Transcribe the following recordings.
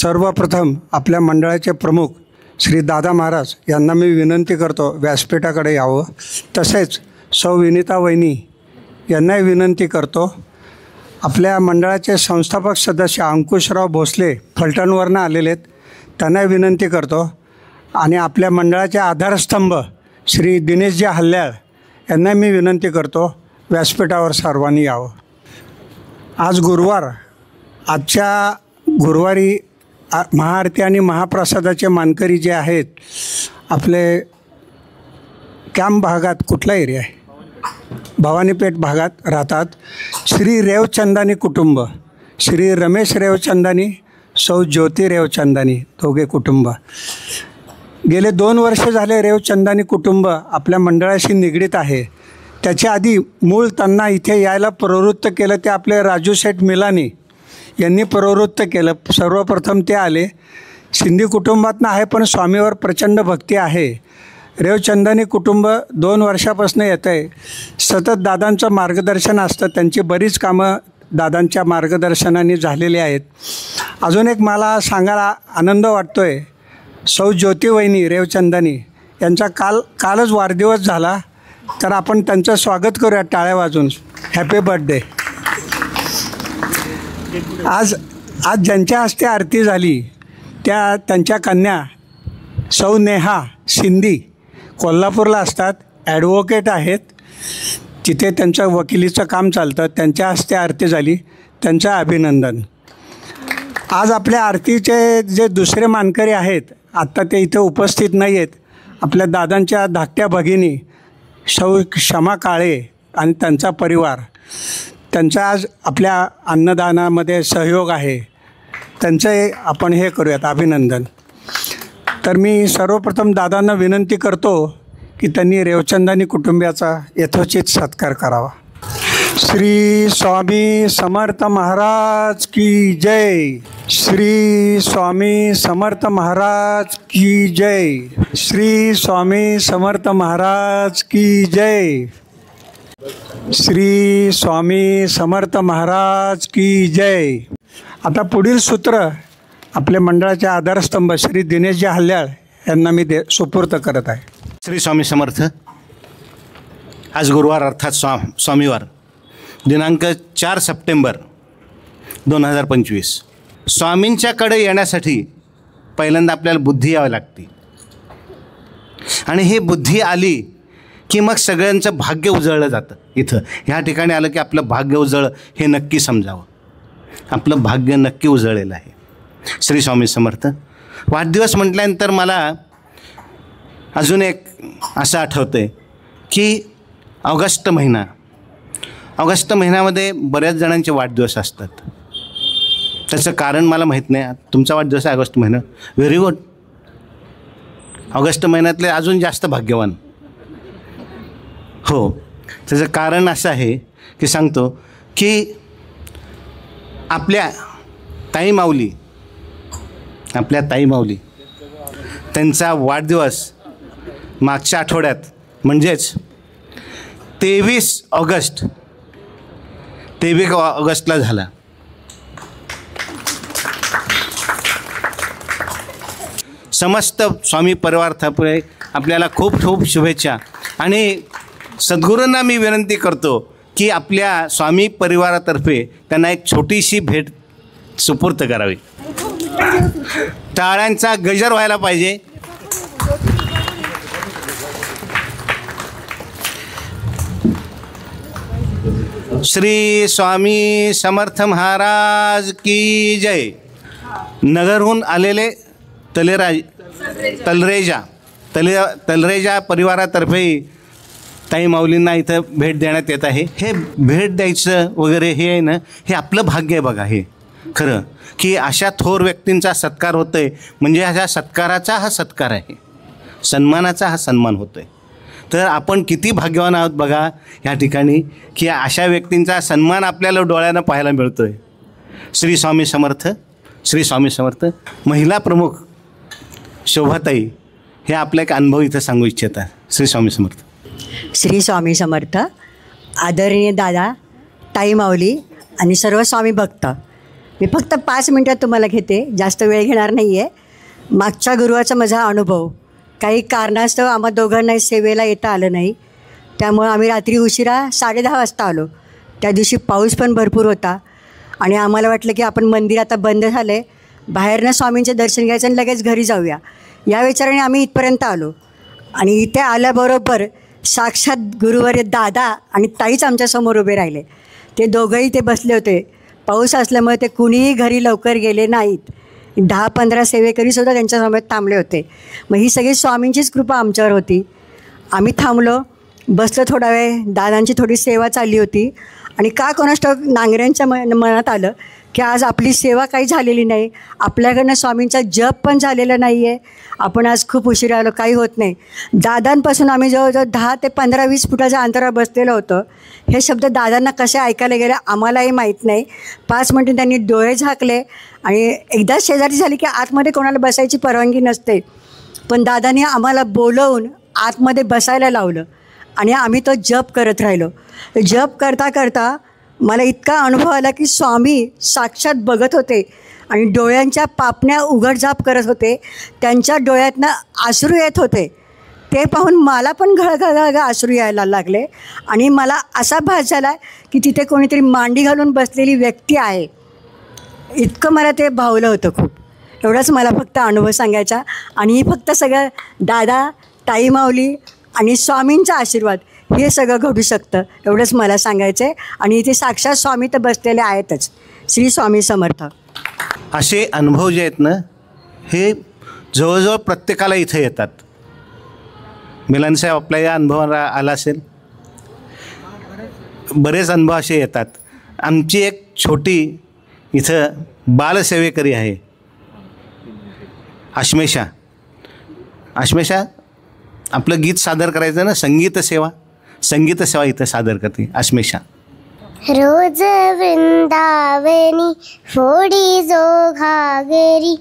सर्वप्रथम आपल्या मंडळाचे प्रमुख श्री दादा महाराज यांना मी विनंती करतो व्यासपीठाकडे यावं. तसेच सौ विनिता वहिनी यांनाही विनंती करतो. आपल्या मंडळाचे संस्थापक सदस्य अंकुशराव भोसले फलटणवरनं आलेले आहेत, त्यांनाही विनंती करतो. आणि आपल्या मंडळाचे आधारस्तंभ श्री दिनेशजी हल्याळ यांना मी विनंती करतो व्यासपीठावर सर्वांनी यावं. आज गुरुवार, आजच्या गुरुवारी महाआरती आणि महाप्रसादाचे मानकरी जे आहेत आपले कॅम्प भागात, कुठला एरिया आहे, भवानीपेठ भागात राहतात, श्री रेवचंदानी कुटुंब, श्री रमेश रेवचंदानी, सौ ज्योती रेवचंदानी, दोघे कुटुंब. गेले 2 वर्ष झाले रेवचंदानी कुटुंब आपल्या मंडळाशी निगडीत आहे. त्याच्या आधी मूळ त्यांना इथे यायला प्रवृत्त केलं ते आपले राजू शेठ मिलानी यांनी प्रवृत्त केलं. सर्वप्रथम ते आले. सिंधी कुटुंबातनं आहे पण स्वामीवर प्रचंड भक्ती आहे. रेवचंदानी कुटुंब 2 वर्षापासून येतं आहे. सतत दादांचं मार्गदर्शन असतं. त्यांची बरीच कामं दादांच्या मार्गदर्शनाने झालेली आहेत. अजून एक मला सांगायला आनंद वाटतो आहे, सौ ज्योती वहिनी रेवचंदानी यांचा कालच वाढदिवस झाला, तर आपण त्यांचं स्वागत करूया टाळ्या वाजून. Happy birthday. आज ज्यांच्या हस्ते आरती झाली त्यांच्या कन्या सौ नेहा सिंधी कोल्हापूरला असतात, ॲडव्होकेट आहेत, तिथे त्यांचं वकिलीचं काम चालतं. त्यांच्या हस्ते आरती झाली, त्यांचं अभिनंदन. आज आपल्या आरतीचे जे दुसरे मानकरी आहेत, आत्ता ते इथे उपस्थित नाही आहेत, आपल्या दादांच्या धाकट्या भगिनी सौ क्षमा काळे आणि त्यांचा परिवार, त्यांचा आज आपल्या अन्नदानामध्ये सहयोग आहे, त्यांचं आपण हे करूयात अभिनंदन. तर मी सर्वप्रथम दादांना विनंती करतो की त्यांनी रेवचंदानी कुटुंबियाचा यथोचित सत्कार करावा. श्री स्वामी समर्थ महाराज की जय. श्री स्वामी समर्थ महाराज की जय. श्री स्वामी समर्थ महाराज की जय. श्री स्वामी समर्थ महाराज की जय. आता पुढील सूत्र आपल्या मंडळाचे आधारस्तंभ श्री दिनेशजी हल्याळ यांना मी सुपूर्द करत आहे. श्री स्वामी समर्थ. आज गुरुवार अर्थात स्वामीवार दिनांक 4 सप्टेंबर 2025. स्वामींच्याकडे येण्यासाठी पहिल्यांदा आपल्याला बुद्धी यावी लागते आणि ही बुद्धी आली की मग सगळ्यांचं भाग्य उजळलं जातं. इथं ह्या ठिकाणी आलं की आपलं भाग्य उजळ हे नक्की समजावं. आपलं भाग्य नक्की उजळलेलं आहे. श्री स्वामी समर्थ. वाढदिवस म्हटल्यानंतर मला अजून एक असं आठवतं आहे की ऑगस्ट महिन्यामध्ये बऱ्याच जणांचे वाढदिवस असतात. त्याचं कारण मला माहीत नाही. तुमचा वाढदिवस आहे ऑगस्ट महिना, व्हेरी गुड. ऑगस्ट महिन्यातले अजून जास्त भाग्यवान. हो, त्याचं कारण असं आहे की सांगतो की आपल्या ताई माऊली त्यांचा वाढदिवस मागच्या आठवड्यात म्हणजेच 23 ऑगस्टला झाला. समस्त स्वामी परिवारातर्फे आपल्याला खूप खूप शुभेच्छा. आणि सद्गुरूंना मी विनंती करतो की आपल्या स्वामी परिवारातर्फे त्यांना एक छोटीशी भेट सुपूर्द करावी. टाळ्यांचा गजर व्हायला पाहिजे. श्री स्वामी समर्थ महाराज की जय. नगरहून आलेले तलरेजा परिवारातर्फे ताई माऊलींना इथं भेट देण्यात येत आहे. हे भेट द्यायचं वगैरे हे आहे ना, हे आपलं भाग्य आहे बघा. हे खरं की अशा थोर व्यक्तींचा सत्कार होतो आहे म्हणजे ह्या सत्काराचा हा सत्कार आहे, सन्मानाचा हा सन्मान होतो आहे. तर आपण किती भाग्यवान आहोत बघा ह्या ठिकाणी की अशा व्यक्तींचा सन्मान आपल्याला डोळ्यानं पाहायला मिळतो आहे. श्री स्वामी समर्थ. श्री स्वामी समर्थ. महिला प्रमुख शोभाताई हे आपला एक अनुभव इथं सांगू इच्छितात. श्री स्वामी समर्थ. श्री स्वामी समर्थ. आदरणीय दादा, ताई माऊली आणि सर्व स्वामी भक्त, मी फक्त 5 मिनटात तुम्हाला घेते, जास्त वेळ घेणार नाही आहे. मागच्या गुरुवारचा माझा अनुभव, काही कारणास्तव आम्हा दोघांनाही सेवेला येता आलं नाही. त्यामुळं आम्ही रात्री उशिरा 10:30 वाजता आलो. त्या दिवशी पाऊस पण भरपूर होता आणि आम्हाला वाटलं की आपण मंदिर आता बंद झालं आहे, बाहेरनं स्वामींचे दर्शन घ्यायचं आणि लगेच घरी जाऊया, या विचाराने आम्ही इथपर्यंत आलो. आणि इथे आल्याबरोबर साक्षात गुरुवारी दादा आणि ताईच आमच्यासमोर उभे राहिले. ते दोघंही ते बसले होते. पाऊस असल्यामुळे ते कुणीही घरी लवकर गेले नाहीत. 10-15 सेवेकरीसुद्धा त्यांच्यासमोर थांबले होते. मग ही सगळी स्वामींचीच कृपा आमच्यावर होती. आम्ही थांबलो, बसलो थोडा वेळ, दादांची थोडी सेवा चालली होती. आणि का कोणास ठाऊक नांगऱ्यांच्या मनात आलं की आज आपली सेवा काही झालेली नाही, आपल्याकडनं स्वामींचा जप पण झालेला नाही आहे, आपण आज खूप उशिरा आलो, काही होत नाही. दादांपासून आम्ही जवळजवळ 10 ते 15-20 फुटाच्या अंतरावर बसलेलं होतं. हे शब्द दादांना कसे ऐकायला गेले आम्हालाही माहीत नाही. 5 मिनिटं त्यांनी डोळे झाकले आणि एकदा शेजारी झाली की आतमध्ये कोणाला बसायची परवानगी नसते, पण दादांनी आम्हाला बोलवून आतमध्ये बसायला लावलं आणि आम्ही तो जप करत राहिलो. जप करता करता मला इतका अनुभव आला की स्वामी साक्षात बघत होते आणि डोळ्यांच्या पापण्या उघडझाप करत होते. त्यांच्या डोळ्यातनं अश्रू येत होते. ते पाहून मला पण घळघळ अश्रू यायला लागले आणि मला असा भास झाला की तिथे कोणीतरी मांडी घालून बसलेली व्यक्ती आहे. इतकं मला ते भावलं होतं खूप. एवढाच मला फक्त अनुभव सांगायचा. आणि फक्त सगळं दादा, ताई माऊली आणि स्वामींचा आशीर्वाद हे सगळं घडू शकतं, एवढंच मला सांगायचं आहे. आणि इथे साक्षात स्वामी तर बसलेले आहेतच. श्री स्वामी समर्थ. असे अनुभव जे आहेत ना, हे जवळजवळ प्रत्येकाला इथे येतात. मिलनसाहेब, आपल्या या अनुभवाला आला असेल, बरेच अनुभव असे येतात. आमची एक छोटी इथं बालसेवेकरी आहे, अश्मेशा. अश्मेशा, आपलं गीत सादर करायचं ना, संगीत सेवा इथं सादर करते अश्मेशा. रोज वृंदावनी फोडी जो घागरी,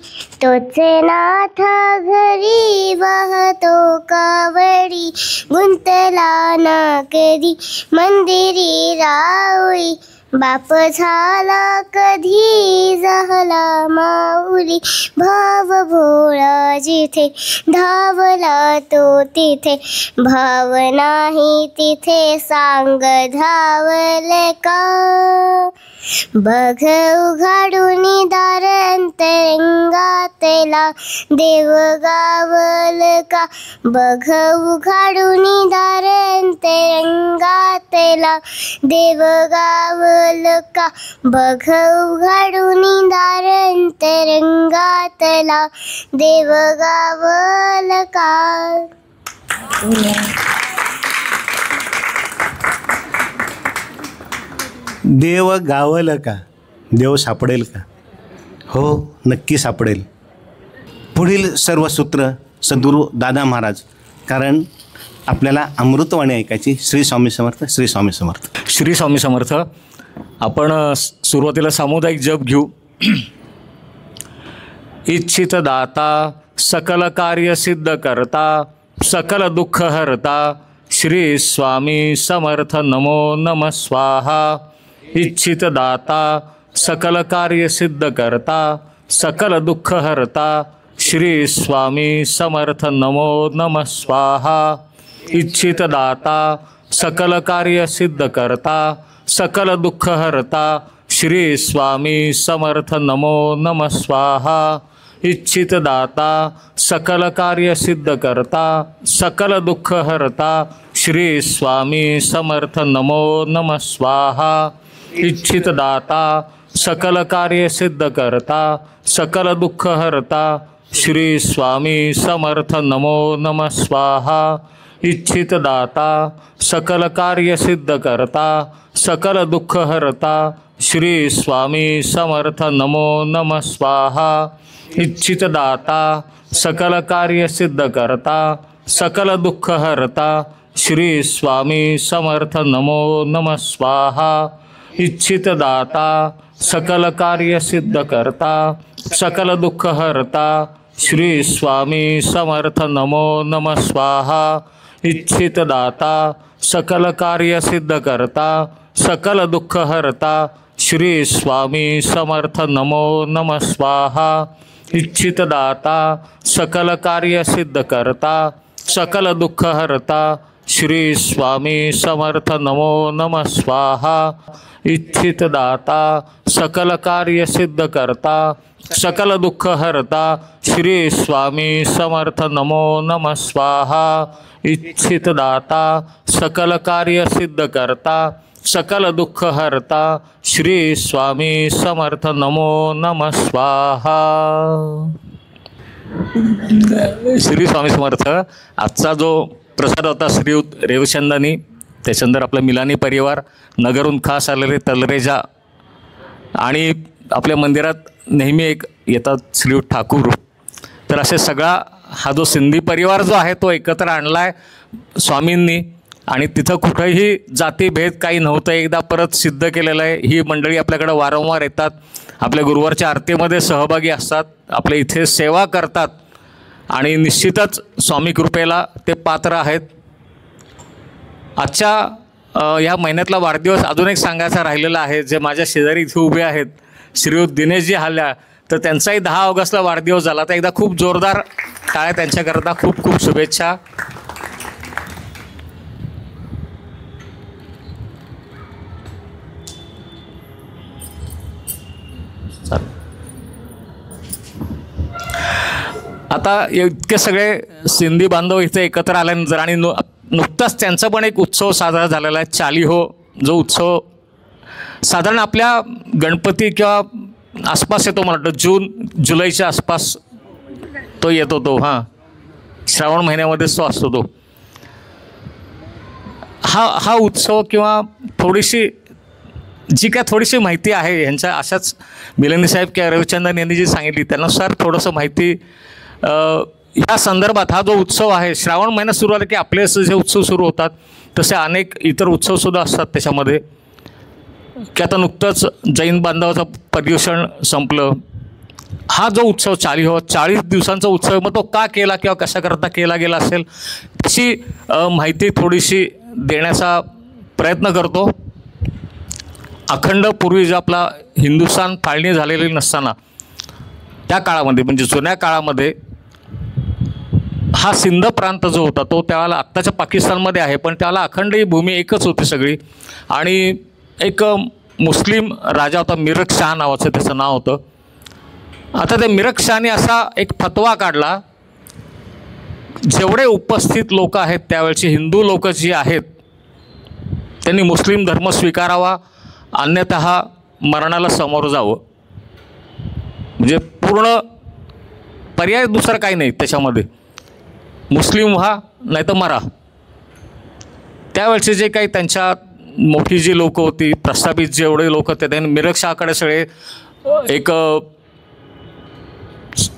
तोचे नाथ घरी वाहतो कावडी, गुंतला ना कधी मंदिरी राऊळी, बाप झाला कधी झाला माऊली, भाव भोळा जिथे धावला तो तिथे, भाव नाही तिथे सांग धावले का. बघ उघाडून दार अंतरंगातला देव गावल का, बघ उघाडून दार अंतरंगातला देव गावल का, बघ उघाडून दार अंतरंगातला देव गावल का. देव गावल का, देव सापडेल का? हो, नक्की सापडेल. पुढील सर्व सूत्र सद्गुरू दादा महाराज, कारण आपल्याला अमृतवाणी ऐकायची. श्री स्वामी समर्थ, श्री स्वामी समर्थ. श्री स्वामी समर्थ. आपण सुरुवातीला सामुदायिक जप घेऊ. इच्छित दाता सकल कार्य सिद्ध करता, सकल दुःख हरता, श्री स्वामी समर्थ नमो नमः स्वाहा. इच्छित दाता सकल कार्य सिद्ध करता, सकल दुःख हरता, श्री स्वामी समर्थ नमो नमः स्वाहा. इच्छित दाता सकल कार्य सिद्ध करता, सकल दुःख हरता, श्री स्वामी समर्थ नमो नमः स्वाहा. इच्छित दाता सकल कार्य सिद्ध करता, सकल दुःख हरता, श्री स्वामी समर्थ नमो नमः स्वाहा. इच्छित दाता सकल कार्य सिद्ध करता, सकल दुःख हरता, श्री स्वामी समर्थ नमो नमः स्वाहा. इच्छित दाता सकल कार्य सिद्ध करता, सकल दुःख हरता, श्री स्वामी समर्थ नमो नमः स्वाहा. इच्छित दाता सकल कार्य सिद्ध करता, सकल दुःख हरता, श्री स्वामी समर्थ नमो नमः स्वाहा. इच्छित दाता सकल कार्य सिद्ध करता, सकल दुःख हरता, श्री स्वामी समर्थ नमो नमः स्वाहा. इच्छित दाता सकल कार्य सिद्ध करता, सकल दुःख हरता, श्री स्वामी समर्थ नमो नमः स्वाहा. इच्छितदाता सकल कार्य सिद्ध करता सकल दुःख हरता श्री स्वामी समर्थ नमो नमः स्वाहा. इच्छितदाता सकल कार्य सिद्ध करता सकल दुःख हरता श्री स्वामी समर्थ नमो नमः स्वाहा. इच्छितदाता सकल कार्य सिद्ध करता सकल दुःख हरता श्री स्वामी समर्थ नमो नमः स्वाहा. श्री स्वामी समर्थ. आजचा जो प्रसाद होता श्रीयुत रेवचंदानी, त्याच्यानंतर आपला मिलानी परिवार, नगरहून खास आलेले तलरेजा, आणि आपल्या मंदिरात नेहमी एक येतात श्रीयुत ठाकूर. तर असे सगळा हा जो सिंधी परिवार जो आहे तो एकत्र आणला आहे स्वामींनी, आणि तिथं कुठंही जातीभेद काही नव्हतं, एकदा परत सिद्ध केलेलं आहे. ही मंडळी आपल्याकडं वारंवार येतात, आपल्या गुरुवारच्या आरतीमध्ये सहभागी असतात, आपल्या इथे सेवा करतात, आणि निश्चितच स्वामी कृपेला ते पात्र आहेत. आजच्या ह्या महिन्यातला वाढदिवस अजून एक सांगायचा राहिलेला आहे. जे माझ्या शेजारी इथे उभे आहेत श्रीयुत दिनेशजी हाल्या, तर त्यांचाही 10 ऑगस्टला वाढदिवस झाला. तर एकदा खूप जोरदार टाळ्या त्यांच्याकरता. खूप खूप शुभेच्छा. आता इतके सगळे सिंधी बांधव इथे एकत्र आल्यानंतर, आणि नुकताच त्यांचा पण एक उत्सव साजरा झालेला आहे, चालीहो. जो उत्सव साधारण आपल्या गणपती किंवा आसपास येतो, मला वाटतं जून जुलैच्या आसपास तो येतो. तो श्रावण महिन्यामध्येच तो असतो. तो हा उत्सव किंवा थोडीशी जी काय थोडीशी माहिती आहे ह्यांच्या, अशाच मिलनी साहेब किंवा रविचंद्रन यांनी जी सांगितली त्यानुसार थोडंसं माहिती या संदर्भात. हा जो उत्सव आहे, श्रावण महिन्यात सुरू झाला की आपले जे उत्सव सुरू होतात तसे अनेक इतर उत्सवसुद्धा असतात त्याच्यामध्ये. की आता नुकतंच जैन बांधवाचं पर्युषण संपलं. हा जो उत्सव 40 दिवसांचा उत्सव, मग तो का केला किंवा कशाकरता केला गेला असेल तशी माहिती थोडीशी देण्याचा प्रयत्न करतो. अखंड पूर्वी जो आपला हिंदुस्थान फाळणी झालेली नसताना त्या काळामध्ये, म्हणजे जुन्या काळामध्ये, हा सिंध प्रांत जो होता तो त्यावेळेला आत्ताच्या पाकिस्तानमध्ये आहे, पण त्याला अखंड ही भूमी एकच होती सगळी. आणि एक मुस्लिम राजा होता, मिरक शाह नावाचं त्याचं नाव होतं. आता त्या मिरक शाहने असा एक फतवा काढला, जेवढे उपस्थित लोक आहेत त्यावेळचे हिंदू लोक जी आहेत त्यांनी मुस्लिम धर्म स्वीकारावा, अन्यथा मरणाला सामोरं जावं. म्हणजे पूर्ण पर्याय दुसरं काही नाही त्याच्यामध्ये, मुस्लिम व्हा नाही तर मरा. त्यावेळचे जे काही त्यांच्या मोठी जी लोकं होती, प्रस्थापित जेवढे लोक होते, त्यांनी मिरक शाहकडे सगळे एक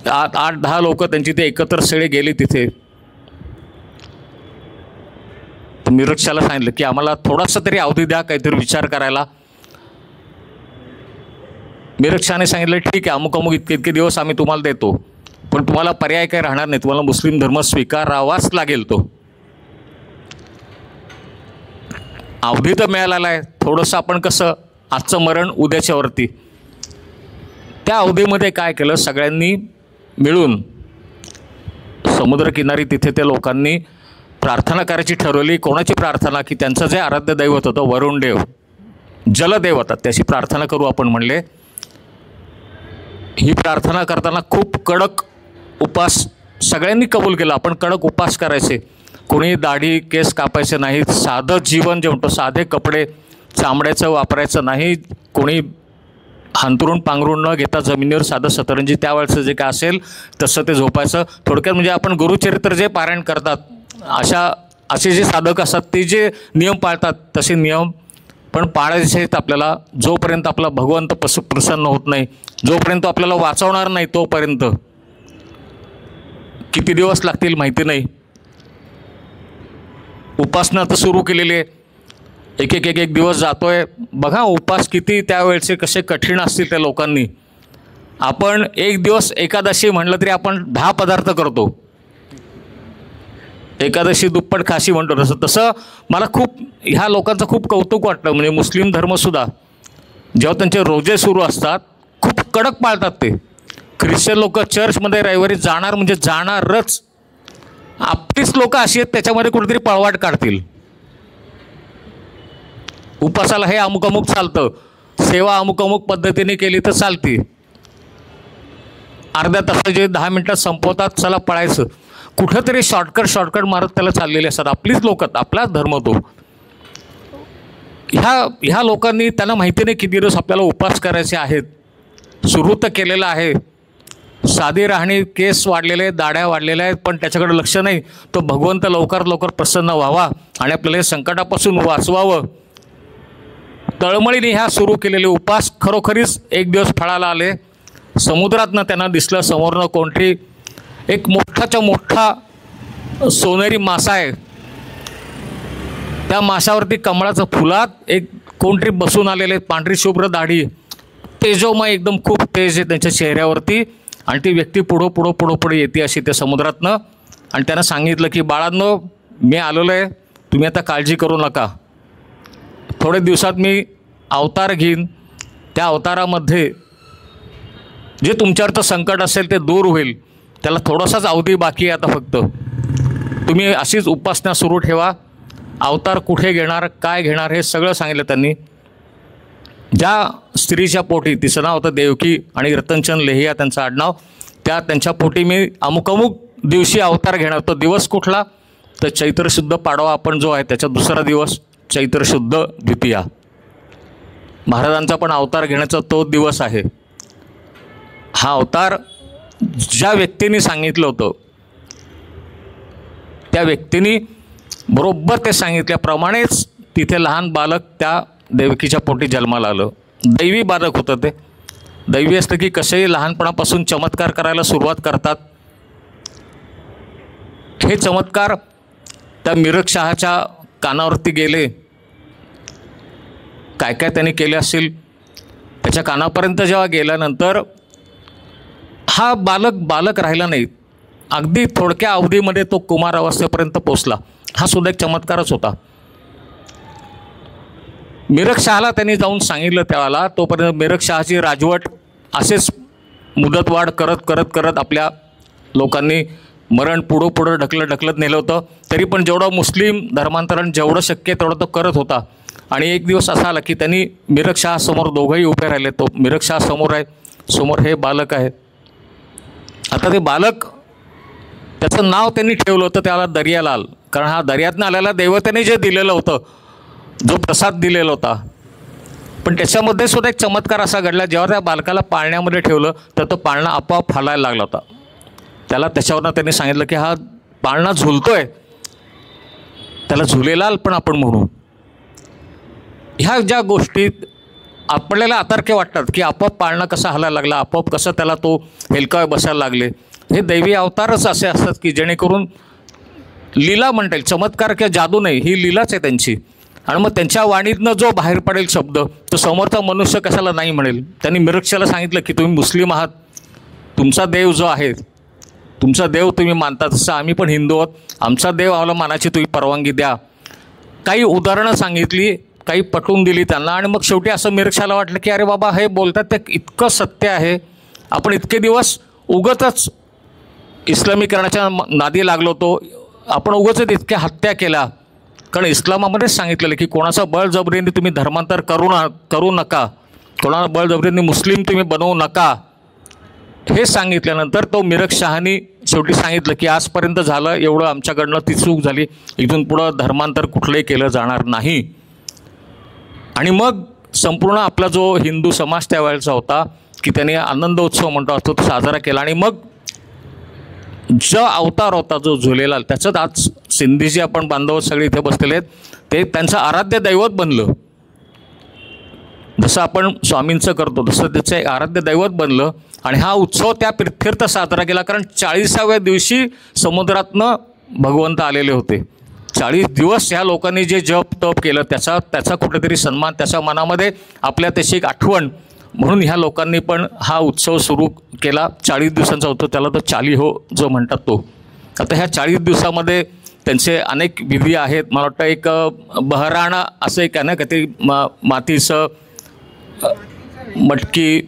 8-10 लोक त्यांची ते एकत्र सगळे गेले तिथे. मिरक शाहला सांगितलं की आम्हाला थोडासा तरी अवधी द्या, काहीतरी विचार करायला. मिरक शाहने सांगितलं ठीक आहे, अमुक अमुक इतके दिवस आम्ही तुम्हाला देतो, पण तुम्हाला पर्याय काही राहणार नाही, तुम्हाला मुस्लिम धर्म स्वीकारावाच लागेल. तो अवधी तर मिळालेला आहे, थोडंसं आपण कसं आजचं मरण उद्याच्यावरती. त्या अवधीमध्ये काय केलं, सगळ्यांनी मिळून समुद्रकिनारी तिथे त्या लोकांनी प्रार्थना करायची ठरवली. कोणाची प्रार्थना, की त्यांचं जे आराध्य दैवत होतं वरुणदेव, जलदेव होता, त्याची प्रार्थना करू आपण म्हणले. ही प्रार्थना करताना खूप कडक उपास सगळ्यांनी कबूल केला. आपण कडक उपास करायचे, कोणी दाढी केस कापायचे नाहीत, साधं जीवन जे म्हणतो, साधे कपडे चामड्याचं वापरायचं नाही, कोणी हांतरून पांघरून न घेता जमिनीवर साधं सतरंजी त्यावेळेचं जे काय असेल तसं ते झोपायचं. थोडक्यात म्हणजे आपण गुरुचरित्र जे पारायण करतात असे जे साधक असतात ते जे नियम पाळतात तसे नियम पण पाळायचे आहेत आपल्याला. जोपर्यंत आपला भगवंत प्रसन्न होत नाही, जोपर्यंत आपल्याला वाचवणार नाही तोपर्यंत. किती दिवस लागतील माहिती नाही. उपासना तर सुरू केलेली आहे, एक दिवस जातोय. बघा उपास किती त्यावेळेचे कसे कठीण असतील त्या लोकांनी. आपण एक दिवस एकादशी म्हटलं तरी आपण 10 पदार्थ करतो. एकादशी दुप्पट खाशी म्हणतो तसं मला खूप ह्या लोकांचं खूप कौतुक वाटलं. म्हणजे मुस्लिम धर्मसुद्धा जेव्हा त्यांचे रोजे सुरू असतात खूप कडक पाळतात ते. ख्रिश्चन लोक चर्चमध्ये रविवारी जाणार म्हणजे जाणारच. आपलीच लोक अशी आहेत त्याच्यामध्ये कुठेतरी पळवाट काढतील. उपासाला हे अमुक अमुक चालतं, सेवा अमुक अमुक पद्धतीने केली तर चालती. अर्ध्या तासाचे 10 मिनटात संपवतात, चला पळायचं. कुठंतरी शॉर्टकट मारत त्याला चाललेले असतात. आपलीच लोक, आपलाच धर्म तो. ह्या लोकांनी, त्यांना माहिती नाही किती दिवस आपल्याला उपास करायचे आहेत. सुरू तर केलेलं आहे. साधी राहणी, केस वाढलेले आहेत, दाढ्या वाढलेल्या आहेत, पण त्याच्याकडे लक्ष नाही. तो भगवंत लवकर प्रसन्न व्हावा आणि आपल्याला हे संकटापासून वाचवावं. तळमळीने ह्या सुरू केलेले उपास खरोखरीच एक दिवस फळाला आले. समुद्रातनं त्यांना दिसलं समोरनं कोणतरी एक मोठाच्या मोठा सोनेरी मासा आहे. त्या माशावरती कमळाचं फुलात एक कोणतरी बसून आलेले, पांढरी शुभ्र दाढी, तेजोमय एकदम खूप तेज आहे त्यांच्या चेहऱ्यावरती. आणि ती व्यक्ती पुढं येते अशी त्या समुद्रातनं. आणि त्यानं सांगितलं की बाळांनो, मी आलेलो आहे, तुम्ही आता काळजी करू नका. थोडे दिवसात मी अवतार घेईन. त्या अवतारामध्ये जे तुमच्यावरचं संकट असेल ते दूर होईल. त्याला थोडासाच अवधी बाकी आहे आता फक्त. तुम्ही अशीच उपासना सुरू ठेवा. अवतार कुठे घेणार, काय घेणार, हे सगळं सांगितलं त्यांनी. ज्या स्त्रीच्या पोटी, तिचं नाव होतं देवकी आणि रतनचंद लेहिया त्यांचं आडनाव, त्यांच्या पोटी मी अमुक दिवशी अवतार घेणार. तो दिवस कुठला तर चैत्र शुद्ध पाडवा आपण जो आहे त्याचा दुसरा दिवस, चैत्र शुद्ध द्वितीया. महाराजांचा पण अवतार घेण्याचा तो दिवस आहे. हा अवतार ज्या व्यक्तीने सांगितलं होतं त्या व्यक्तीने बरोबर ते सांगितल्याप्रमाणेच तिथे लहान बालक त्या देवकीच्या पोटी जन्माला आलं. दैवी बालक होतं ते. दैवी असतं की कसेही लहानपणापासून चमत्कार करायला सुरुवात करतात. हे चमत्कार त्या मिरकशहाच्या कानावरती गेले. काय त्यांनी केले असतील, त्याच्या कानापर्यंत जेव्हा गेल्यानंतर हा बालक राहिला नाही. अगदी थोडक्या अवधीमध्ये तो कुमार अवस्थेपर्यंत पोचला. हा सुद्धा एक चमत्कारच होता. मिरकशहाला त्यांनी जाऊन सांगितलं त्यावेळेला. तोपर्यंत मिरकशहाची राजवट असेच मुदतवाढ करत आपल्या लोकांनी मरण पुढं ढकलत नेलं होतं. तरी पण जेवढं मुस्लिम धर्मांतरण जेवढं शक्य तेवढं तो करत होता. आणि एक दिवस असा आला की त्यांनी मिरकशहासमोर दोघंही उभे राहिले. तो मिरकशहा समोर आहे, समोर हे बालक आहे. आता ते बालक, त्याचं नाव त्यांनी ठेवलं होतं त्याला दर्यालाल. कारण हा दर्यातनं आलेला देवतेने जे दिलेलं होतं, जो प्रसाद दिलेला होता. पण त्याच्यामध्ये सुद्धा एक चमत्कार असा घडला, जेव्हा त्या बालकाला पाळण्यामध्ये ठेवलं तर तो पाळणा आपोआप हलायला लागला होता. त्याच्यावरनं त्यांनी सांगितलं की हा पाळणा झुलतोय, त्याला झुलेलाल पण आपण म्हणू. ह्या ज्या गोष्टीत आपल्याला अतार्क्य वाटतात की आपोआप पाळणा कसा हलायला लागला, आपोआप कसं त्याला तो हेलकावे बसायला लागले, हे दैवी अवतारच असे असतात की जेणेकरून लीला म्हणता येईल. चमत्कार किंवा जादू नाही, ही लीलाच आहे त्यांची. आणि मग त्यांच्या वाणीतनं जो बाहेर पडेल शब्द तो समोरचा मनुष्य कशाला नाही म्हणेल. त्यांनी मिरकशाला सांगितलं की तुम्ही मुस्लिम आहात, तुमचा देव जो आहे, तुमचा देव तुम्ही मानता, तसं आम्ही पण हिंदू आहोत, आमचा देव आम्हाला मानाची तुम्ही परवानगी द्या. काही उदाहरणं सांगितली, काही पटवून दिली त्यांना. आणि मग शेवटी असं मिरकशाला वाटलं की अरे बाबा, हे बोलतात ते इतकं सत्य आहे. आपण इतके दिवस उगतच इस्लामीकरणाच्या नादी लागलो होतो, आपण उगतच इतक्या हत्या केल्या. कारण इस्लामामध्येच सांगितलेलं की कोणाचं बळजबरीने तुम्ही धर्मांतर करू नका, कोणाला बळजबरीने मुस्लिम तुम्ही बनवू नका. हे सांगितल्यानंतर तो मिरकशहानी शेवटी सांगितलं की आजपर्यंत झालं एवढं, आमच्याकडनं ती चूक झाली, इथून पुढं धर्मांतर कुठलंही केलं जाणार नाही. आणि मग संपूर्ण आपला जो हिंदू समाज त्यावेळेचा होता की त्याने आनंद उत्सव म्हणतो असतो तो साजरा केला. आणि मग जो अवतार होता जो झुलेलाल, त्याचं आज सिंधीचे आपण बांधव सगळे इथे बसलेले आहेत, ते त्यांचं आराध्य दैवत बनलं. जसं आपण स्वामींचं करतो तसं त्याचं एक आराध्य दैवत बनलं. आणि हा उत्सव त्या तीर्थ साजरा केला. कारण 40व्या दिवशी समुद्रातनं भगवंत आलेले होते. 40 दिवस ह्या लोकांनी जे जप तप केलं त्याचा कुठेतरी सन्मान, त्याच्या मनामध्ये आपल्या त्याची एक आठवण म्हणून ह्या लोकांनी पण हा उत्सव सुरू केला. 40 दिवसांचा होतो, त्याला तो चाली हो जो म्हणतात तो. आता ह्या 40 दिवसामध्ये त्यांचे अनेक विधी आहेत. मला वाटतं एक बहराणा असं एक आहे ना, का ते मातीचं मटकी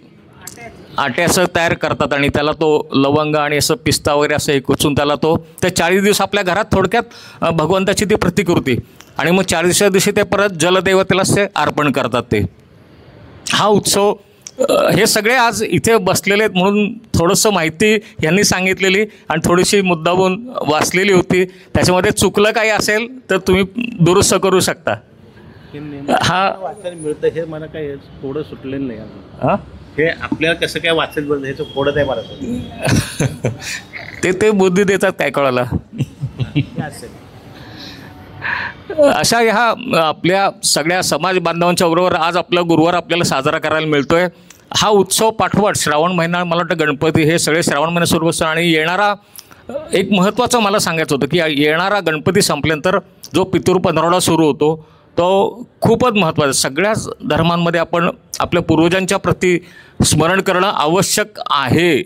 आट्याचं तयार करतात आणि त्याला तो लवंग आणि असं पिस्ता वगैरे असं हे कुचून त्याला तो ते 40 दिवस आपल्या घरात थोडक्यात भगवंताची ती प्रतिकृती आणि मग 40व्या दिवशी ते परत जलदेवतेलाच ते अर्पण करतात. ते हा उत्सव हे सगळे आज इथे बसलेले आहेत म्हणून थोडंसं माहिती यांनी सांगितलेली आणि थोडीशी मुद्दामून वाचलेली होती. त्याच्यामध्ये चुकलं काही असेल तर तुम्ही दुरुस्त करू शकता. हा वाचायला मिळतं हे मला काही थोडं सुटलेलं नाही अजून. हां हे आपल्याला कसं काय वाचेल बरं ह्याचं फोडत आहे मला ते बुद्धी देतात काय कळाला. अशा ह्या आपल्या सगळ्या समाज बांधवांच्या बरोबर आज आपला गुरुवार आपल्याला साजरा करायला मिळतोय. हा उत्सव पाठवट श्रावण महिना मला वाटतं गणपती हे सगळे श्रावण महिन्यात सुरू असतात आणि येणारा एक महत्त्वाचं मला सांगायचं होतं की येणारा गणपती संपल्यानंतर जो पितृ पंधरवडा सुरू होतो तो खूपच महत्त्वाचा. सगळ्याच धर्मांमध्ये आपण आपल्या पूर्वजांच्या प्रती स्मरण करणं आवश्यक आहे.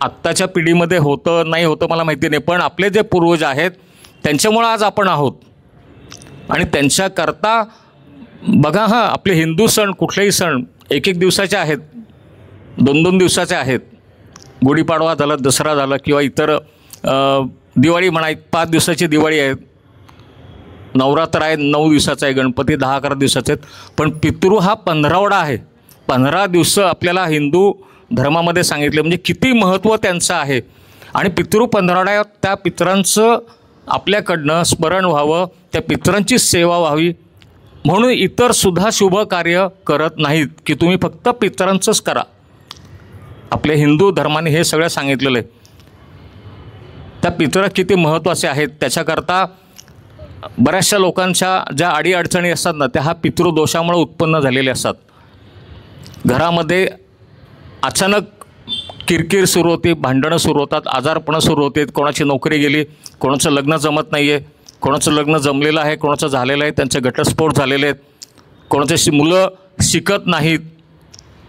आत्ताच्या पिढीमध्ये होतं नाही होतं मला माहिती नाही, पण आपले जे पूर्वज आहेत त्यांच्यामुळं आज आपण आहोत आणि त्यांच्याकरता बघा हां आपले हिंदू सण कुठलेही सण 1-1 दिवसाचे आहेत, 2-2 दिवसाचे आहेत. गुढीपाडवा झालं, दसरा झालं किंवा इतर दिवाळी म्हणा 5 दिवसाची दिवाळी आहे, नवरात्र आहे 9 दिवसाचा आहे, गणपती 10-11 दिवसाचे आहेत. पण पितृ हा 15वडा आहे. 15 दिवस आपल्याला हिंदू धर्मामध्ये सांगितले म्हणजे किती महत्त्व त्यांचं आहे. आणि पितृ 15वडा त्या पितरांचं आपल्याकडनं स्मरण व्हावं, त्या पितरांची सेवा व्हावी म्हणून इतरसुद्धा शुभ कार्य करत नाहीत की तुम्ही फक्त पितरांचंच करा. आपल्या हिंदू धर्माने हे सगळं सांगितलेलं आहे. त्या पितरं किती महत्त्वाचे आहेत त्याच्याकरता बऱ्याचशा लोकांच्या ज्या अडीअडचणी असतात ना त्या हा पितृदोषामुळे उत्पन्न झालेल्या असतात. घरामध्ये अचानक किरकिर सुरू होती, भांडणं सुरू होतात, आजारपणं सुरू होते, कोणाची नोकरी गेली, कोणाचं लग्न जमत नाही आहे, कोणाचं लग्न जमलेलं आहे, कोणाचं झालेलं आहे, त्यांचे घटस्फोट झालेले आहेत, कोणाचे मुलं शिकत नाहीत.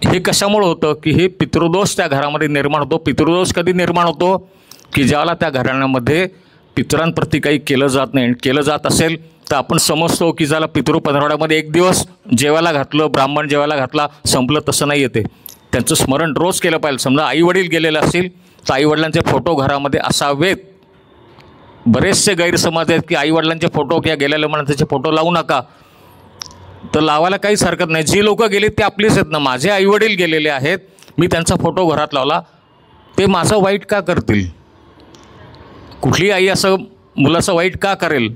हे कशामुळं होतं की हे पितृदोष त्या घरामध्ये निर्माण होतो. पितृदोष कधी निर्माण होतो की ज्याला त्या घराण्यामध्ये पितरांप्रती काही केलं जात नाही. केलं जात असेल तर आपण समजतो की ज्याला पितृ पंधरवड्यामध्ये 1 दिवस जेवायला घातलं, ब्राह्मण जेवायला घातला, संपलं, तसं नाही येते. त्यांचं स्मरण रोज केलं पाहिजे. समजा आईवडील गेलेले असतील तर आईवडिलांचे फोटो घरामध्ये असावेत. बरेचसे गैरसमज आहेत की आईवडिलांचे फोटो किंवा गेलेल्या माणसाचे फोटो लावू नका, तर लावायला काहीच हरकत नाही. जी लोकं गेली ते आपलीच आहेत ना. माझे आईवडील गेलेले आहेत, मी त्यांचा फोटो घरात लावला, ते माझं वाईट का करतील? कुठली आई असं मुलाचं वाईट का करेल?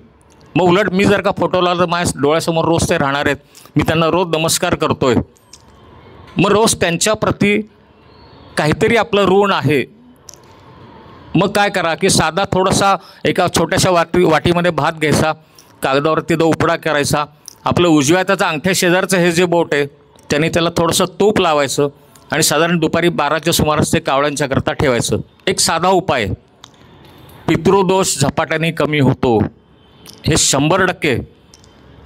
मग उलट मी जर का फोटो लावला तर माझ्या डोळ्यासमोर रोज ते राहणार आहेत, मी त्यांना रोज नमस्कार करतोय, मग रोज त्यांच्याप्रती काहीतरी आपलं ऋण आहे. मग काय करा की साधा थोडासा एका छोट्याशा वाटीमध्ये भात घ्यायचा, कागदावरती तो उपडा करायचा, आपलं उजव्या त्याचा अंगठ्या शेजारचं हे जे बोट आहे त्याने त्याला थोडंसं तूप लावायचं आणि साधारण दुपारी 12च्या सुमारास ते कावळ्यांच्याकरता ठेवायचं. एक साधा उपाय, पितृदोष झपाट्याने कमी होतो. हे 100%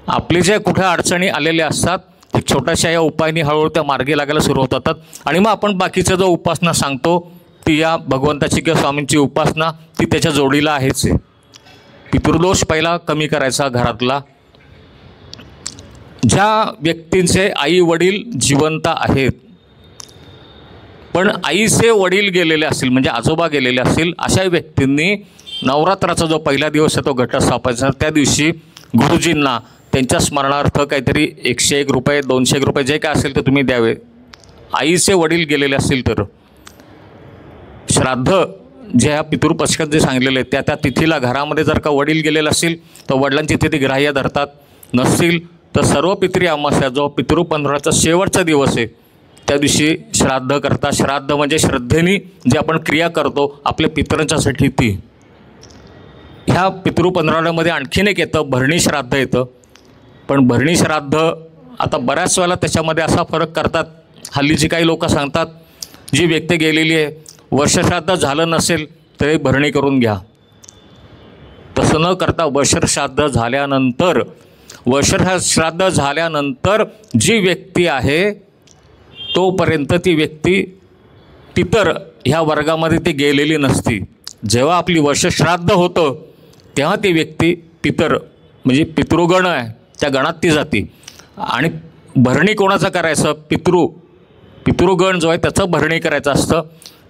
आपले जे कुठे अडचणी आलेल्या असतात ते छोट्याशा या उपायाने हळूहळू त्या मार्गी लागायला सुरुवात होतात. आणि मग आपण बाकीचं जो उपासना सांगतो ती या भगवंताची किंवा स्वामींची उपासना ती त्याच्या जोडीला आहेच आहे. पितृदोष पहिला कमी करायचा घरातला. ज्या व्यक्तींचे आई वडील जिवंत आहेत पण आईचे वडील गेलेले असतील म्हणजे आजोबा गेलेले असतील अशा व्यक्तींनी नवरात्राचा जो पहिला दिवस आहे तो घटस्थापनेचा त्या दिवशी गुरुजींना त्यांच्या स्मरणार्थ काहीतरी 101 रुपये 201 रुपये जे काय असेल ते तुम्ही द्यावे. आईचे वडील गेलेले असतील तर श्राद्ध जे ह्या पितृपक्षात जे सांगितलेले त्या त्या तिथीला घरामध्ये जर का वडील गेलेले असतील तर वडिलांची तिथी ग्राह्य धरतात. नसतील तर सर्व पितरी अमावस्या जो पितृ पंधरवड्याचा शेवटचा दिवस आहे त्या दिवशी श्राद्ध करतात. श्राद्ध म्हणजे श्रद्धेने जे आपण क्रिया करतो आपल्या पितरांच्यासाठी ती. ह्या पितृ पंधरवड्यामध्ये आणखीन एक येतं भरणी श्राद्ध येतं. पण भरणी श्राद्ध आता बऱ्याच वेळेला त्याच्यामध्ये असा फरक करतात. हल्लीची काही लोक सांगतात जी व्यक्ती गेलेली आहे वर्षश्राद्ध झालं नसेल तरी भरणी करून घ्या. तसं न करता वर्षश्राद्ध झाल्यानंतर जी व्यक्ती आहे तोपर्यंत ती व्यक्ती पितर ह्या वर्गामध्ये ती गेलेली नसती. जेव्हा आपली वर्षश्राद्ध होतं तेव्हा ती व्यक्ती पितर म्हणजे पितृगण आहे त्या गणात ती जाते. आणि भरणी कोणाचं करायचं, पितृगण जो आहे त्याचं भरणी करायचं असतं.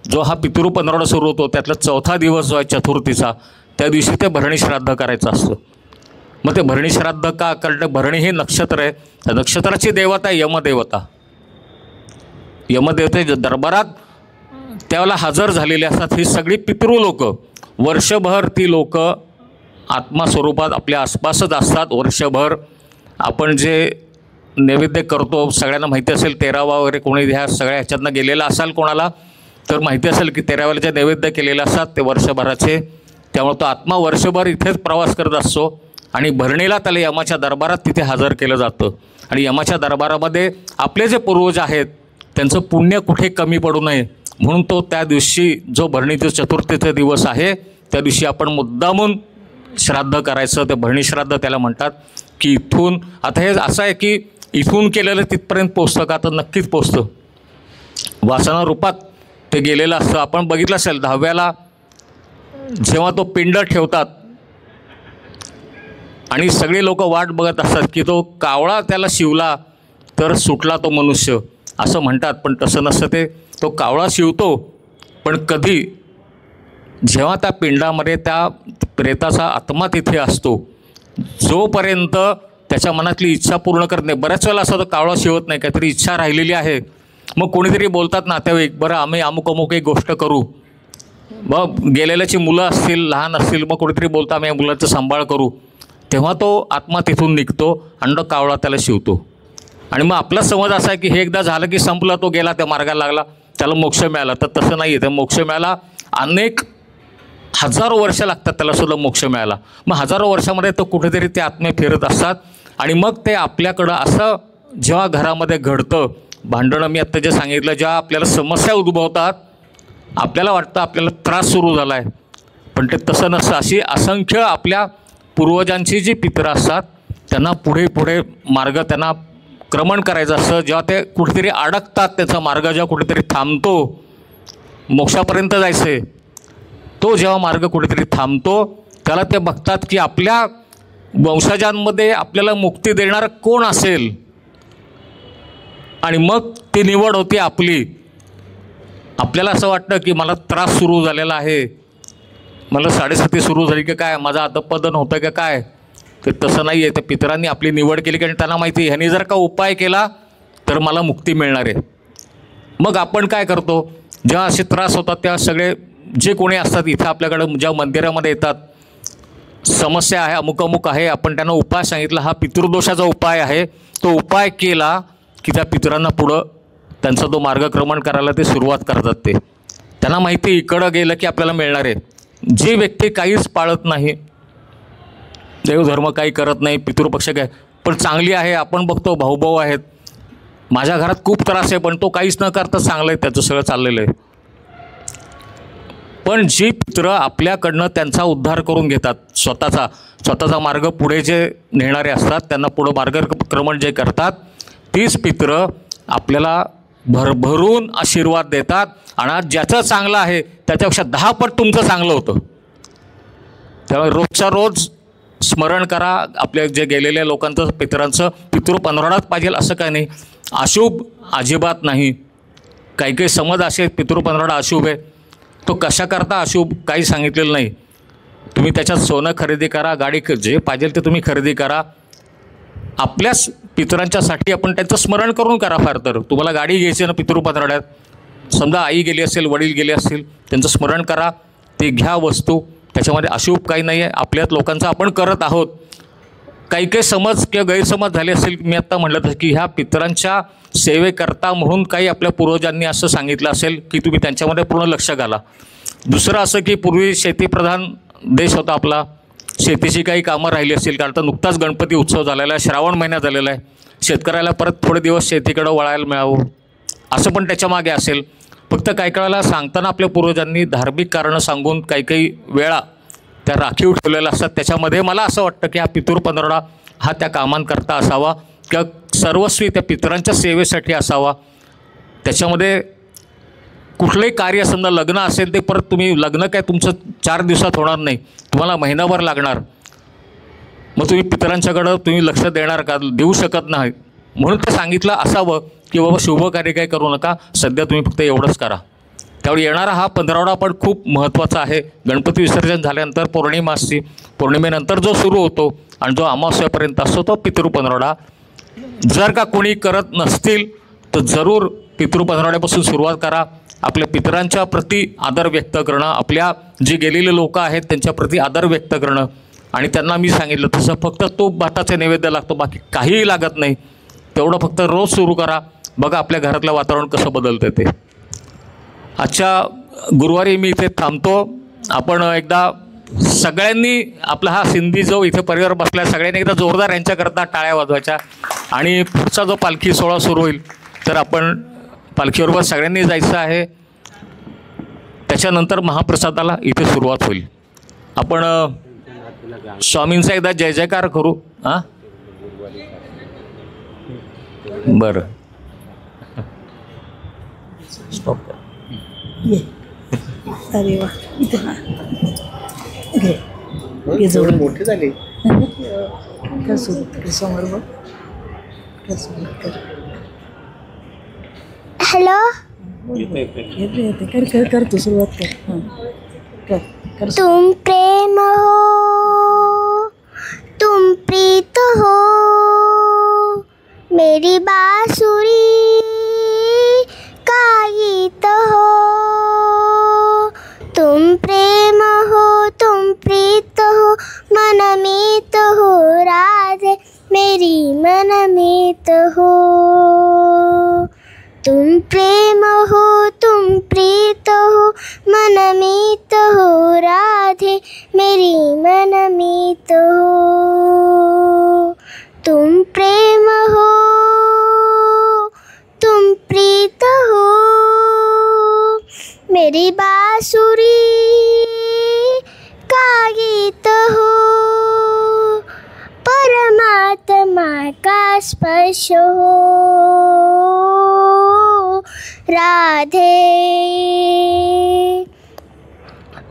जो हा पितृ पंधरवडा सुरू होतो त्यातला चौथा दिवस जो आहे चतुर्थीचा, त्या दिवशी ते भरणी श्राद्ध करायचं असतं. मग ते भरणी श्राद्ध का करणं, भरणी हे नक्षत्र आहे, त्या नक्षत्राची देवता आहे यमदेवता. यमदेवतेच्या दरबारात त्यावेळेला हजर झालेली असतात ही सगळी पितृ लोक. वर्षभर ती लोक आत्मास्वरूपात आपल्या आसपासच असतात. वर्षभर आपण जे नैवेद्य करतो, सगळ्यांना माहिती असेल 13वा वगैरे कोणी ह्या सगळ्या ह्याच्यातनं गेलेला असाल कोणाला तर माहिती असेल की 13व्याचे नैवेद्य केलेले असतात ते वर्षभराचे. त्यामुळे तो आत्मा वर्षभर इथेच प्रवास करत असतो आणि भरणीला त्याला यमाच्या दरबारात तिथे हजर केलं जातं. आणि यमाच्या दरबारामध्ये आपले जे पूर्वज आहेत त्यांचं पुण्य कुठे कमी पडू नये म्हणून तो त्या दिवशी जो भरणीचा चतुर्थीचा दिवस आहे त्या दिवशी आपण मुद्दामून श्राद्ध करायचं. ते भरणी श्राद्ध त्याला म्हणतात. की इथून आता हे असं आहे की इथून केलेलं तिथपर्यंत पोचतं का, तर नक्कीच पोचतं. वासना रूपात ते गेलेलं असतं. आपण बघितलं असेल 10व्याला जेव्हा तो पिंड ठेवतात आणि सगळे लोक वाट बघत असतात की तो कावळा त्याला शिवला तर सुटला तो मनुष्य असं म्हणतात. पण तसं नसतं. ते तो कावळा शिवतो पण कधी जेव्हा त्या पिंडामध्ये त्या प्रेताचा आत्मा तिथे असतो जोपर्यंत त्याच्या मनातली इच्छा पूर्ण करत नाही. बऱ्याच वेळेला असं तो कावळा शिवत नाही, काहीतरी इच्छा राहिलेली आहे. मग कोणीतरी बोलतात नातेवाईक, बरं आम्ही अमुक अमुक एक गोष्ट करू. मग गेलेल्याची मुलं असतील, लहान असतील, मग कोणीतरी बोलतं आम्ही या मुलाचं सांभाळ करू. तेव्हा तो आत्मा तिथून निघतो आणि कावळा त्याला शिवतो. आणि मग आपला समज असा आहे की हे एकदा झालं की संपलं, तो गेला, त्या मार्गाला लागला, त्याला मोक्ष मिळाला. तर तसं नाही आहे. त्या मोक्ष मिळाला अनेक हजारो वर्ष लागतात त्यालासुद्धा मोक्ष मिळायला. मग हजारो वर्षामध्ये तो कुठेतरी ते आत्मे फिरत असतात आणि मग ते आपल्याकडं असं जेव्हा घरामध्ये घडतं भांडणं, मी आत्ता जे सांगितलं, जेव्हा आपल्याला समस्या उद्भवतात, आपल्याला वाटतं आपल्याला त्रास सुरू झाला आहे, पण ते तसं नसतं. अशी असंख्य आपल्या पूर्वजांची जी पितरं असतात त्यांना पुढे पुढे मार्ग त्यांना क्रमण करायचं असतं. जेव्हा ते कुठेतरी अडकतात, त्याचा मार्ग जेव्हा कुठेतरी थांबतो, मोक्षापर्यंत जायचं आहे, तो जेव्हा मार्ग कुठेतरी थांबतो त्याला ते बघतात की आपल्या वंशजांमध्ये आपल्याला मुक्ती देणारं कोण असेल. आणि मग ती निवड होती आपली. आपल्याला असं वाटतं की मला त्रास सुरू झालेला आहे, मला 7:30 सुरू झाली की काय, माझं अधःपतन होतं का काय. ते तसं नाही आहे. त्या पितरांनी आपली निवड केली कारण त्यांना माहिती आहे ह्यांनी जर का उपाय केला तर मला मुक्ती मिळणार आहे. मग आपण काय करतो, जेव्हा असे त्रास होतात तेव्हा सगळे जे कोणी असतात इथं आपल्याकडं ज्या मंदिरामध्ये येतात, समस्या आहे, अमुक अमुक आहे, आपण त्यांना उपाय सांगितला, हा पितृदोषाचा उपाय आहे, तो उपाय केला की त्या पितरांना पुढं त्यांचा तो मार्गक्रमण करायला ते सुरुवात करतात. ते त्यांना माहिती इकडं गेलं की आपल्याला मिळणार आहे. जी व्यक्ती काहीच पाळत नाही, देवधर्म काही करत नाही, पितृपक्ष काय, पण चांगली आहे, आपण बघतो भाऊभाऊ आहेत, माझ्या घरात खूप त्रास आहे पण तो काहीच न करता चांगलं आहे, त्याचं सगळं चाललेलं आहे. पण जी पितरं आपल्याकडनं त्यांचा उद्धार करून घेतात, स्वतःचा मार्ग पुढे जे नेणारे असतात, त्यांना पुढं मार्गक्रमण जे करतात, तीच पितरं आपल्याला भरभरून आशीर्वाद देतात. आणि ज्याचं चांगलं आहे त्याच्यापेक्षा 10 पट तुमचं चांगलं होतं. त्यामुळे रोजच्या रोज स्मरण करा आपल्या जे गेलेल्या लोकांचं, पितरांचं. पितृ पंधरवड्यात पाहिजे असं काही नाही, अशुभ अजिबात नाही. काही काही समज असे पितृ पंधरवडा अशुभ आहे, तो कशा करता अशुभ काही सांगितलेलं नाही. तुम्ही त्याच्यात सोनं खरेदी करा, गाडी जे पाहिजे ते तुम्ही खरेदी करा. आपल्याच पितरांच्यासाठी आपण त्यांचं स्मरण करून करा. फार तर तुम्हाला गाडी घ्यायची ना पितृ पंधरवड्यात, समजा आई गेली असेल, वडील गेले असतील, त्यांचं स्मरण करा, ते घ्या वस्तू. त्याच्यामध्ये अशुभ काही नाही आहे. आपल्याच लोकांचं आपण करत आहोत. काही काही समज किंवा गैरसमज झाले असेल, मी आत्ता म्हटलं तसं की ह्या पितरांच्या सेवेकरता म्हणून काही आपल्या पूर्वजांनी असं सांगितलं असेल की तुम्ही त्यांच्यामध्ये पूर्ण लक्ष घाला. दुसरं असं की पूर्वी शेतीप्रधान देश होता आपला, शेतीची काही कामं राहिली असतील, कारण तर नुकताच गणपती उत्सव झालेला आहे, श्रावण महिना झालेला आहे, शेतकऱ्याला परत थोडे दिवस शेतीकडं वळायला मिळावं असं पण त्याच्यामागे असेल. फक्त काही काळाला सांगताना आपल्या पूर्वजांनी धार्मिक कारणं सांगून काही काही वेळा त्या राखीव ठेवलेल्या असतात. त्याच्यामध्ये मला असं वाटतं की हा पितृ पंधरवडा हा त्या कामांकरता असावा किंवा सर्वस्वी त्या पितरांच्या सेवेसाठी असावा. त्याच्यामध्ये कुठलंही कार्य, समजा लग्न असेल ते परत तुम्ही लग्न काय तुमचं 4 दिवसात होणार नाही, तुम्हाला महिनाभर लागणार. मग तुम्ही पितरांच्याकडं तुम्ही लक्ष देणार का, देऊ शकत नाही. म्हणून ते सांगितलं असावं की बाबा शुभ कार्य काही करू नका, सध्या तुम्ही फक्त एवढंच करा. त्यावेळी येणारा हा 15वडा पण खूप महत्त्वाचा आहे. गणपती विसर्जन झाल्यानंतर पौर्णिमा असते, पौर्णिमेनंतर जो सुरू होतो आणि जो अमावस्यापर्यंत असतो तो पितृ 15वडा. जर का कोणी करत नसतील तर जरूर पितृ 15वड्यापासून सुरुवात करा. आपल्या पितरांच्या प्रती आदर व्यक्त करणं, आपल्या जी गेलेले लोक आहेत त्यांच्या प्रती आदर व्यक्त करणं, आणि त्यांना मी सांगितलं तसं फक्त तूप भाताचे नैवेद्य लागतो, बाकी काहीही लागत नाही. तेवढं फक्त रोज सुरू करा, बघा आपल्या घरातलं वातावरण कसं बदलतं ते. आजच्या गुरुवारी मी इथे थांबतो. आपण एकदा सगळ्यांनी आपला हा सिंधी जो इथे परिवार बसला, सगळ्यांनी एकदा जोरदार यांच्याकरता टाळ्या वाजवायच्या. आणि पुढचा जो पालखी सोहळा सुरू होईल तर आपण पालखीबरोबर सगळ्यांनी जायचं आहे. त्याच्यानंतर महाप्रसादाला इथे सुरुवात होईल. आपण स्वामींचा एकदा जय जयकार करू. हां बरं, अरे वा, मोठे झाले. हॅलो. कर तू सुरुवात कर. तुम प्रेम हो, तुम प्रीत हो, मेरी बांसुरी का गीत हो. तुम प्रेम हो, तुम प्रीत हो, मनमीत हो राधे मेरी मनमीत हो. तुम प्रेम हो, तुम प्रीत हो, मनमीत हो राधे मेरी मनमीत हो. तुम प्रेम हो, तुम प्रीत हो, मेरी बांसुरी का गीत हो. परमात्मा का स्पर्श हो राधे,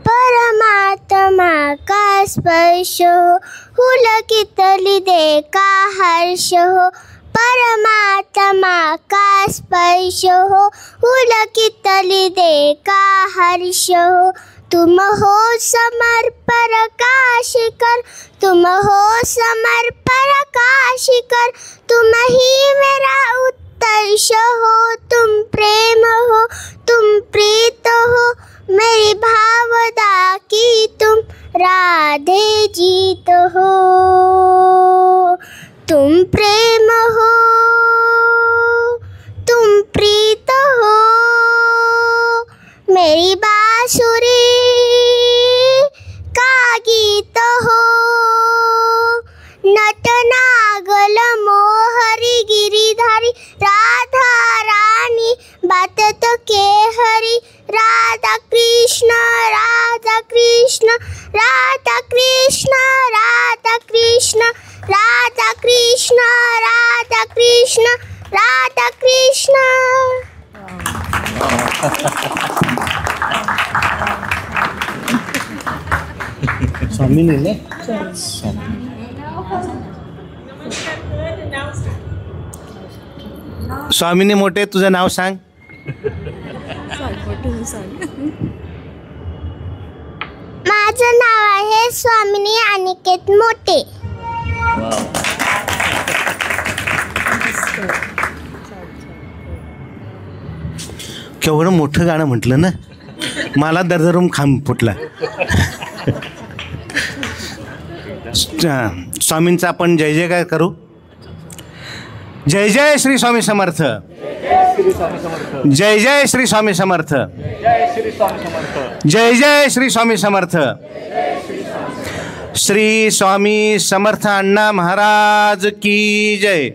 परमात्मा का स्पर्श हो, पुलकितली दे का हर्ष हो. परमात्मा का स्पर्श हो, पुलकितली दे का हर्ष हो. तुम हो समर्पण काशिकर, तुम हो समर्पण काशिकर, तुम ही मेरा उत्कर्ष हो. तुम प्रेम हो, तुम प्रीत हो, मेरी भावदा की तुम राधे जीत हो. तुम प्रेम हो, तुम प्रीत हो, मेरी बांसुरी का गीत हो. नट नागल मोहरी गिरिधारी, राधा रानी बातत के हरी. राधा कृष्ण, राधा कृष्ण, राधा कृष्ण, राधा कृष्ण, राधा कृष्ण, राधा कृष्ण, राधा कृष्ण. स्वामी ने स्वामीने मोठे तुझं नाव सांग. माझं नाव आहे स्वामिनी अनिकेत मोटे. केवढं मोठं गाणं म्हटलं ना, मला दरदरून खांब फुटला. स्वामींचा आपण जय जयकार करू. जय जय श्री स्वामी समर्थ. जय जय श्री स्वामी समर्थ. जय जय श्री स्वामी समर्थ. श्री स्वामी समर्थ अण्णा महाराज की जय.